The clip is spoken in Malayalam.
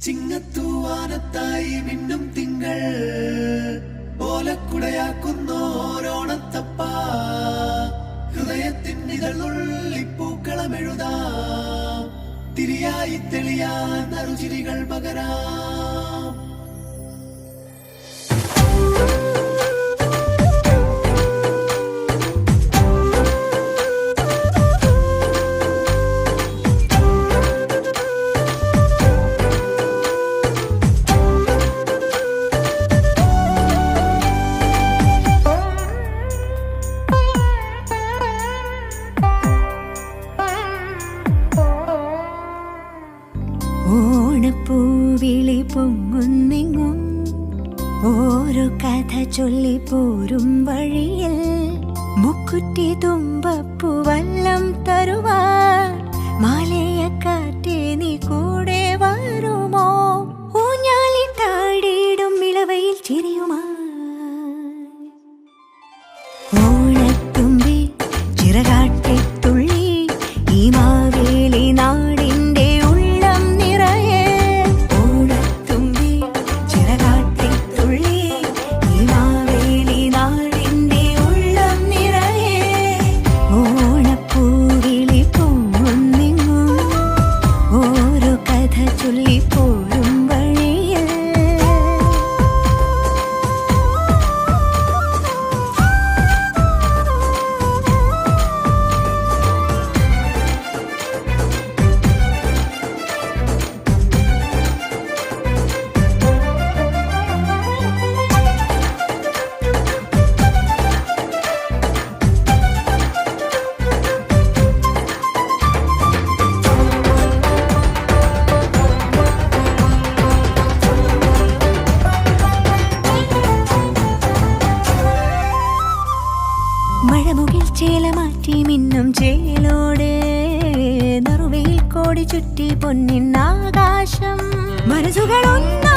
ചിങ്ങത്തൂവാനത്തായി മിന്നും തിങ്കൾ ഓലക്കുടയാക്കുന്നോരോണത്തപ്പ ഹൃദയത്തിന്നിതളുള്ളിപ്പൂക്കളമെഴുതാം തിരിയായി തെളിയാൻ നറുചിരികൾ പകരാം. ഓണപ്പൂവിളി പൊങ്ങുന്നെങ്ങും ഓരോ കഥ ചൊല്ലി പോരും വഴിയിൽ മുക്കുറ്റി തുമ്പപ്പൂവല്ലം തരുവാൻ മാലയക്കാറ്റേ നീ കൂടെ വരുമോ? ഊഞ്ഞാലി താടിയിടും ഇളവയിൽ ചിരിയുമാ ഓണത്തുമ്പി ചിറകാട്ടിത്തുള്ളി ഈ മാവേലി നാടിന്റെ ഉള്ളം നിറയെ. ഓണത്തുമ്പി ചിറകാട്ടിത്തുള്ളി ഈ മാവേലി നാടിന്റെ ഉള്ളം നിറയെ. ഓണപ്പൂവിളി പൊങ്ങുന്നെങ്ങും ഓരോ കഥ ചൊല്ലി പോരും വഴിയിൽ. മഴമുകിൽ ചേല മാറ്റി മിന്നും ചേലോടെ നറുവയിൽ കോടി ചുറ്റി പൊന്നിൻ ആകാശം മനസ്സുകളൊന്നും